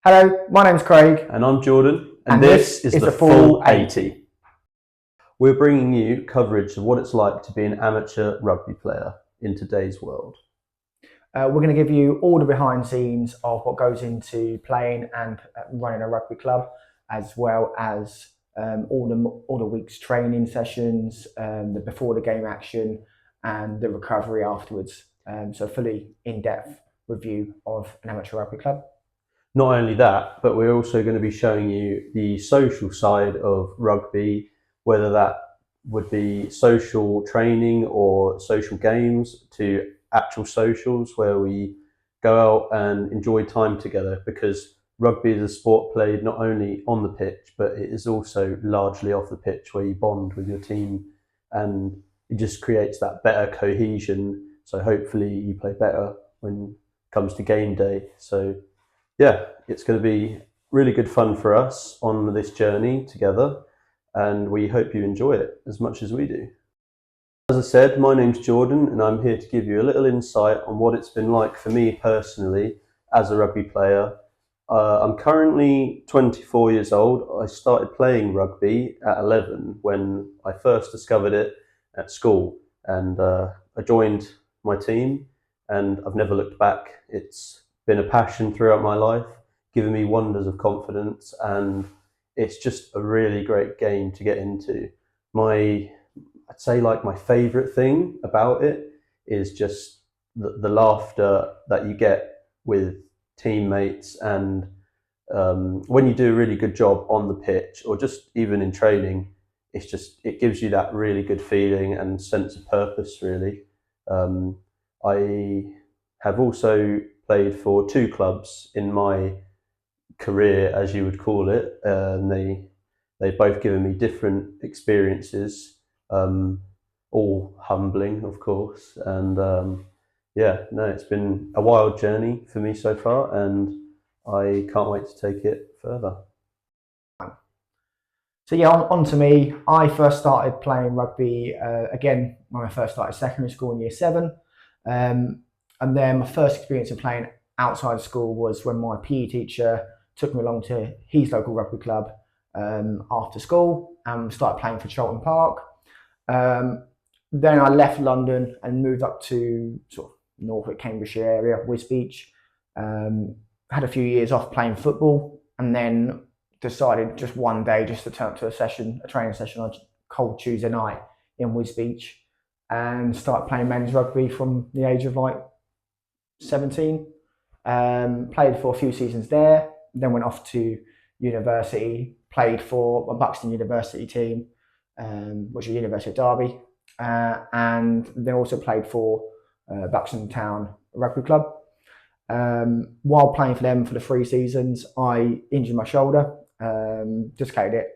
Hello, my name's Craig. And I'm Jordan, And this is is the full 80. We're bringing you coverage of what it's like to be an amateur rugby player in today's world. We're going to give you all the behind the scenes of what goes into playing and running a rugby club, as well as all the week's training sessions, the before the game action, and the recovery afterwards. So fully in-depth review of an amateur rugby club. Not only that, but we're also going to be showing you the social side of rugby, whether that would be social training or social games to actual socials where we go out and enjoy time together, because rugby is a sport played not only on the pitch, but it is also largely off the pitch where you bond with your team and it just creates that better cohesion. So hopefully you play better when it comes to game day. So yeah, it's going to be really good fun for us on this journey together, and we hope you enjoy it as much as we do. As I said, my name's Jordan, and I'm here to give you a little insight on what it's been like for me personally as a rugby player. I'm currently 24 years old. I started playing rugby at 11 when I first discovered it at school, and I joined my team, and I've never looked back. It's been a passion throughout my life, given me wonders of confidence, and it's just a really great game to get into. I'd say like my favourite thing about it is just the laughter that you get with teammates, and when you do a really good job on the pitch or just even in training, it gives you that really good feeling and sense of purpose, really. I have also played for two clubs in my career, as you would call it, and they've both given me different experiences, all humbling, of course. And yeah, no, it's been a wild journey for me so far, and I can't wait to take it further. So yeah, on to me. I first started playing rugby again when I first started secondary school in year 7. And then my first experience of playing outside of school was when my PE teacher took me along to his local rugby club after school and started playing for Charlton Park. Then I left London and moved up to sort of Norfolk, Cambridgeshire area, Wisbech. Had a few years off playing football, and then decided just one day just to turn up to a training session on a cold Tuesday night in Wisbech, and started playing men's rugby from the age of like 17. Played for a few seasons there, then went off to university, played for a Buxton University team, which was University of Derby, and then also played for Buxton Town Rugby Club. While playing for them for the 3 seasons, I injured my shoulder, dislocated it,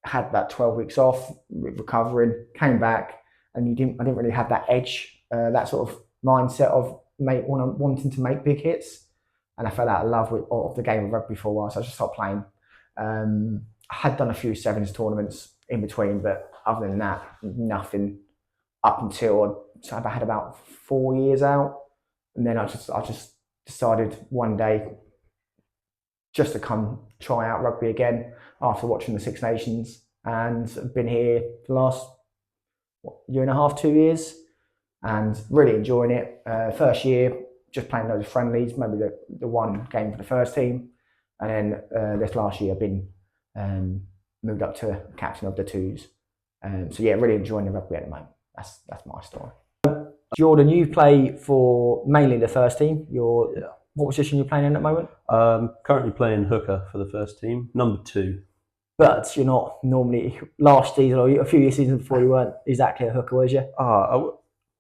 had about 12 weeks off, recovering, came back, and I didn't really have that edge, that sort of mindset of wanting to make big hits, and I fell out of love of the game of rugby for a while, so I just stopped playing. I had done a few sevens tournaments in between, but other than that, nothing up until I had about 4 years out, and then I just decided one day just to come try out rugby again after watching the Six Nations, and I've been here for the last year and a half, 2 years, and really enjoying it. First year, just playing loads of friendlies, maybe the one game for the first team, and then this last year I've been moved up to captain of the twos. So yeah, really enjoying the rugby at the moment. That's my story. Jordan, you play for mainly the first team. What position are you playing in at the moment? Currently playing hooker for the first team, number 2. But you're not normally, last season or a few seasons before, you weren't exactly a hooker, was you?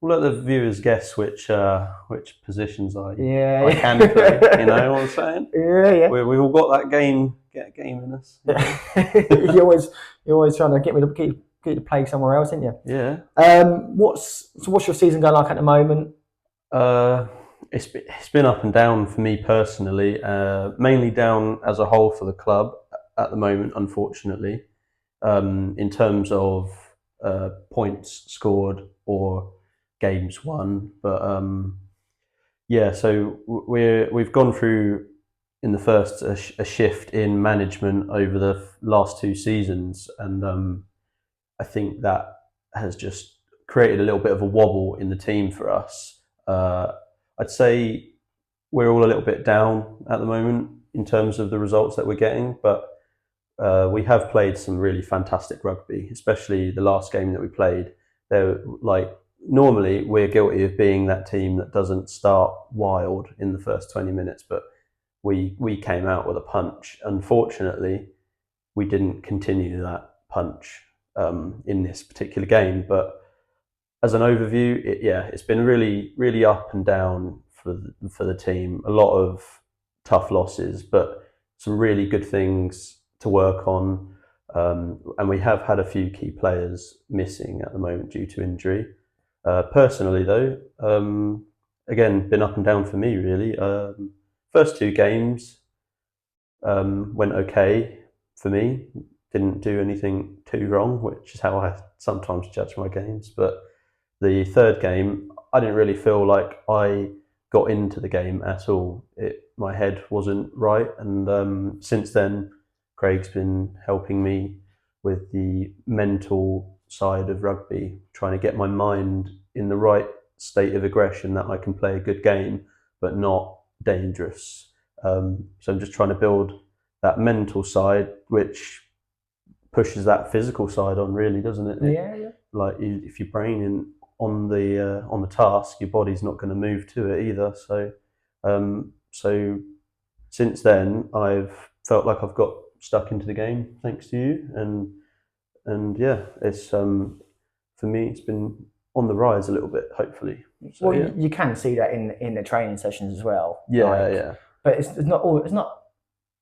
We'll let the viewers guess which positions I Yeah. can play. You know what I'm saying? Yeah. We've all got that game in us. you're always trying to get me to play somewhere else, aren't you? Yeah. What's your season going like at the moment? It's been up and down for me personally. Mainly down as a whole for the club at the moment, unfortunately, in terms of points scored or games won. But yeah, so we've gone through in the first a shift in management over the last 2 seasons, and I think that has just created a little bit of a wobble in the team for us. I'd say we're all a little bit down at the moment in terms of the results that we're getting, but we have played some really fantastic rugby, especially the last game that we played. They're like, normally we're guilty of being that team that doesn't start wild in the first 20 minutes, but we came out with a punch. Unfortunately, we didn't continue that punch in this particular game. But as an overview, it's been really up and down for the team. A lot of tough losses, but some really good things to work on. And we have had a few key players missing at the moment due to injury. Personally, though, again, been up and down for me, really. First 2 games went okay for me. Didn't do anything too wrong, which is how I sometimes judge my games. But the third game, I didn't really feel like I got into the game at all. My head wasn't right. And since then, Craig's been helping me with the mental side of rugby, trying to get my mind in the right state of aggression that I can play a good game, but not dangerous. So I'm just trying to build that mental side, which pushes that physical side on, really, doesn't it? Yeah. Like if your brain on the task, your body's not going to move to it either. So since then, I've felt like I've got stuck into the game thanks to you, and yeah, it's for me, it's been on the rise a little bit, hopefully. So, well, you can see that in the training sessions as well. Yeah. But it's not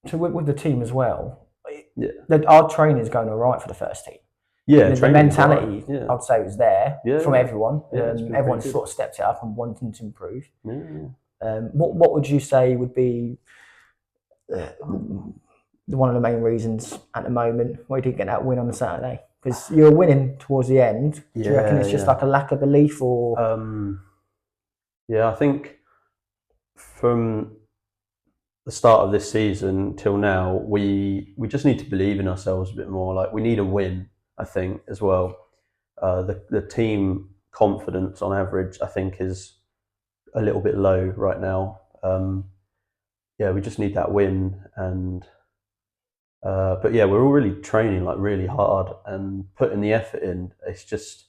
so with the team as well. Yeah. Our training is going all right for the first team. Yeah, the mentality, right. I'd say, was there from everyone. Everyone sort of stepped it up and wanted to improve. What would you say would be one of the main reasons at the moment why you didn't get that win on the Saturday? Because you were winning towards the end. Do you reckon it's just like a lack of belief, or? I think from the start of this season till now, we just need to believe in ourselves a bit more. Like, we need a win, I think, as well. The team confidence on average, I think, is a little bit low right now. We just need that win, and but yeah, we're all really training like really hard and putting the effort in. It's just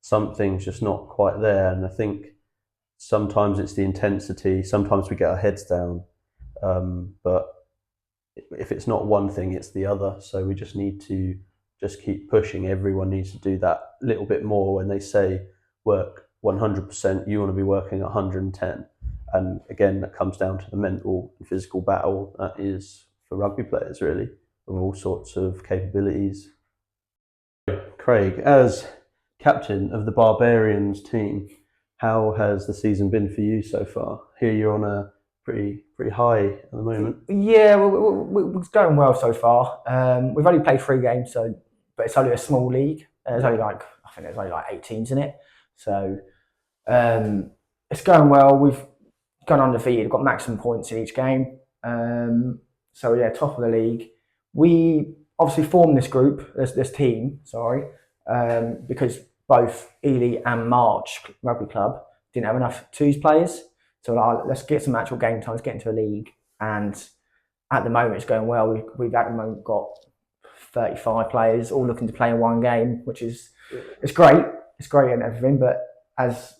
something's just not quite there, and I think sometimes it's the intensity. Sometimes we get our heads down, but if it's not one thing, it's the other. So we just need to just keep pushing. Everyone needs to do that little bit more. When they say work 100%, you want to be working 110. And again, that comes down to the mental and physical battle that is for rugby players, really, of all sorts of capabilities. Craig, as captain of the Barbarians team, how has the season been for you so far? Here you're on a pretty high at the moment. Yeah, we're going well so far. We've only played 3 games, but it's only a small league. There's only I think there's only 8 teams in it. So it's going well. We've gone undefeated. We've got maximum points in each game. So yeah, top of the league. We obviously formed this team, because both Ely and March Rugby Club didn't have enough 2s players. So let's get some actual game times, get into a league. And at the moment, it's going well. We've at the moment got 35 players all looking to play in one game, which is it's great. It's great and everything. But as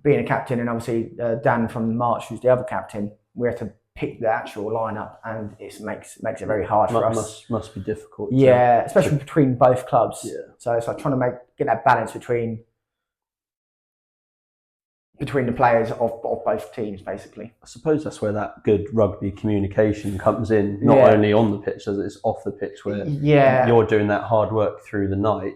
being a captain, and obviously Dan from March, who's the other captain, we have to pick the actual lineup, and it makes it very hard for us. Must be difficult. Yeah, especially between both clubs. Yeah. So it's like trying to get that balance between the players of both teams, basically. I suppose that's where that good rugby communication comes in, not only on the pitch, as it's off the pitch, where you're doing that hard work through the night,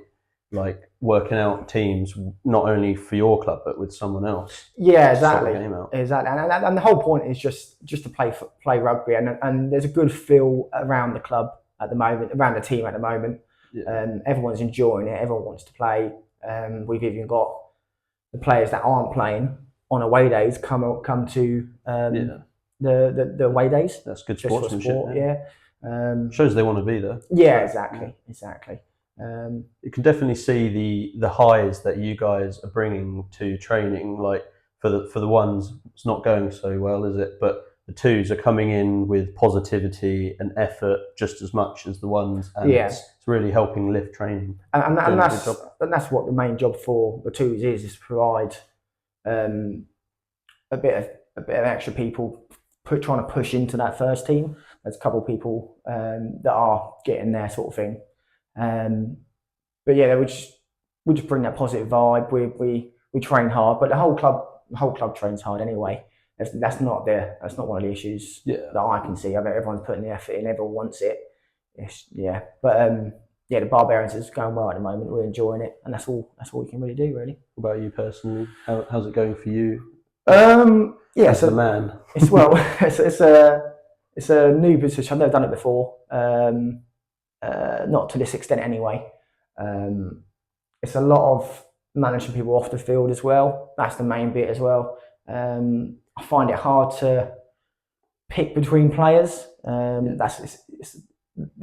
like working out teams not only for your club but with someone else. Yeah, exactly. Exactly, and the whole point is just to play rugby, and there's a good feel around the club at the moment, around the team at the moment. Yeah. Everyone's enjoying it. Everyone wants to play. We've even got the players that aren't playing on away days come to the away days. That's good Just for sportsmanship. sport, yeah. Shows they want to be there. Yeah, exactly. You can definitely see the highs that you guys are bringing to training. Like for the ones, it's not going so well, is it? But the twos are coming in with positivity and effort just as much as the ones, and it's really helping lift training. And that's what the main job for the twos is to provide a bit of extra people trying to push into that first team. There's a couple of people that are getting there, sort of thing. But yeah, we just bring that positive vibe. We train hard, but the whole club trains hard anyway. That's not one of the issues that I can see. I mean, everyone's putting the effort in, everyone wants it. But the Barbarians is going well at the moment. We're enjoying it, and that's all we can really do, really. What about you personally? How's it going for you? As the man. It's a new position. I've never done it before. Not to this extent anyway. It's a lot of managing people off the field as well. That's the main bit as well. I find it hard to pick between players. They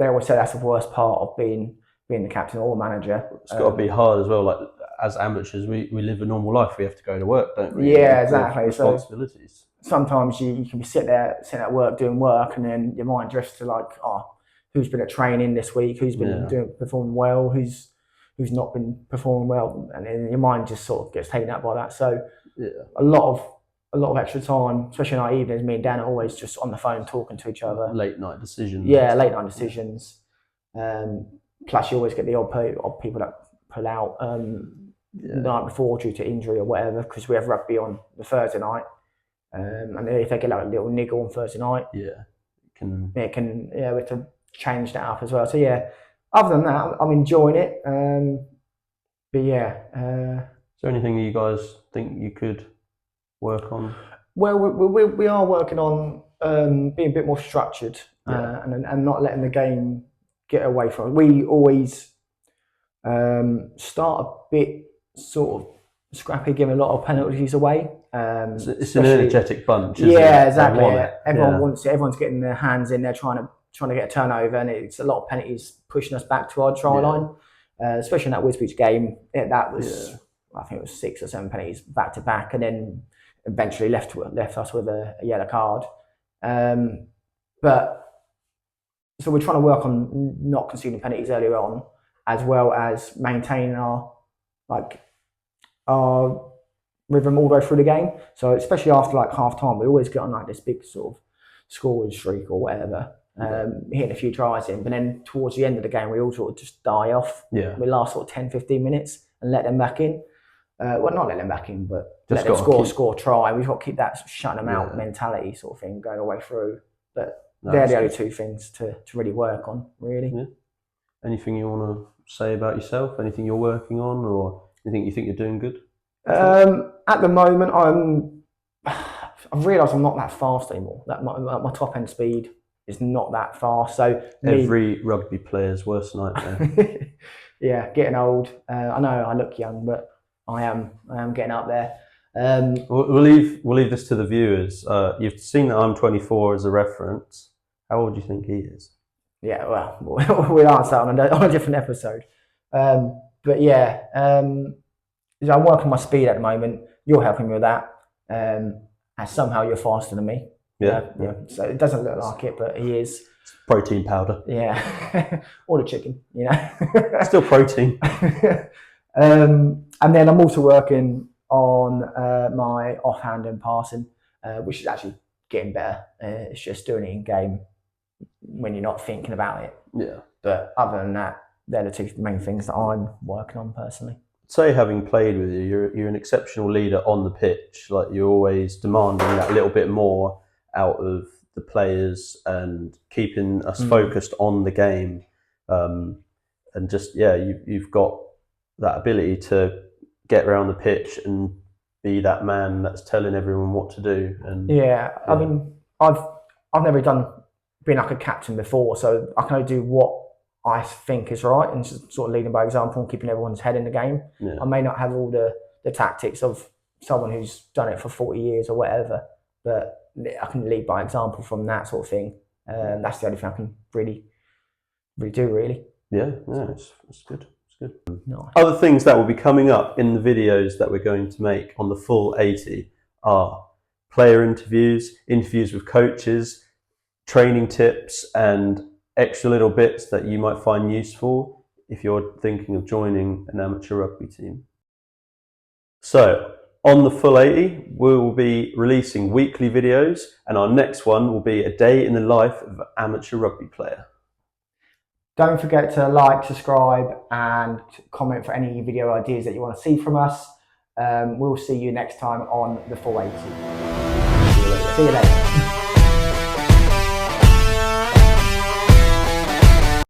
always say that's the worst part of being the captain or manager. It's got to be hard as well. Like as amateurs, we live a normal life. We have to go to work, don't we? Yeah, exactly. Responsibilities. So sometimes you can be sitting at work doing work, and then your mind drifts to like, who's been at training this week? Who's been performing well? Who's not been performing well? And then your mind just sort of gets taken out by that. So a lot of extra time, especially in our evenings. Me and Dan are always just on the phone talking to each other. Late night decisions. Yeah, late night decisions. Plus, you always get the odd people that pull out the night before due to injury or whatever, because we have rugby on the Thursday night. And if they get like a little niggle on Thursday night, we have to change that up as well. So other than that, I'm enjoying it. But is there anything that you guys think you could work on? Well, we are working on being a bit more structured and not letting the game get away from it. We always start a bit sort of scrappy, giving a lot of penalties away. It's an energetic bunch. Exactly. Everyone wants it. Everyone's getting their hands in there, trying to get a turnover, and it's a lot of penalties pushing us back to our try line. Especially in that Wisbech game, that was I think it was 6 or 7 penalties back to back, and then eventually left us with a yellow card. But so we're trying to work on not conceding penalties earlier on, as well as maintaining our rhythm all the way through the game. So especially after like half time, we always get on like this big sort of scoring streak or whatever, hitting a few tries in. But then towards the end of the game, we all sort of just die off. Yeah. We last sort of 10-15 minutes and let them back in. Well, not let them back in, but just let them score, try. We've got to keep that shutting them out mentality sort of thing going all the way through. But they're the only two things to really work on, really. Yeah. Anything you want to say about yourself? Anything you're working on, or anything you think you're doing good? At the moment, I've realised I'm not that fast anymore. That my top end speed is not that fast. So every rugby player's worst nightmare. Yeah, getting old. I know I look young, but I am getting up there. We'll leave this to the viewers. You've seen that I'm 24 as a reference. How old do you think he is? Yeah, well, we'll answer that on a different episode. But yeah, I'm working on my speed at the moment. You're helping me with that. And somehow you're faster than me. Yeah. So it doesn't look like it, but he is. Protein powder. Yeah. Or the chicken, Still protein. And then I'm also working on my offhand and passing, which is actually getting better. It's just doing it in game when you're not thinking about it. Yeah. But other than that, they're the two main things that I'm working on personally. Say, having played with you, you're an exceptional leader on the pitch. Like, you're always demanding that little bit more out of the players and keeping us focused on the game. And just, you've got that ability to get around the pitch and be that man that's telling everyone what to do. And I mean, I've never been like a captain before, so I can only do what I think is right and just sort of leading by example and keeping everyone's head in the game. I may not have all the tactics of someone who's done it for 40 years or whatever, but lead by example from that sort of thing. That's the only thing I can really do, really. Yeah, it's good. It's good. Nice. Other things that will be coming up in the videos that we're going to make on the full 80 are player interviews, interviews with coaches, training tips, and extra little bits that you might find useful if you're thinking of joining an amateur rugby team. So, on the full 80, we will be releasing weekly videos, and our next one will be a day in the life of an amateur rugby player. Don't forget to like, subscribe, and comment for any video ideas that you want to see from us. We'll see you next time on the full 80. See you later. See you later.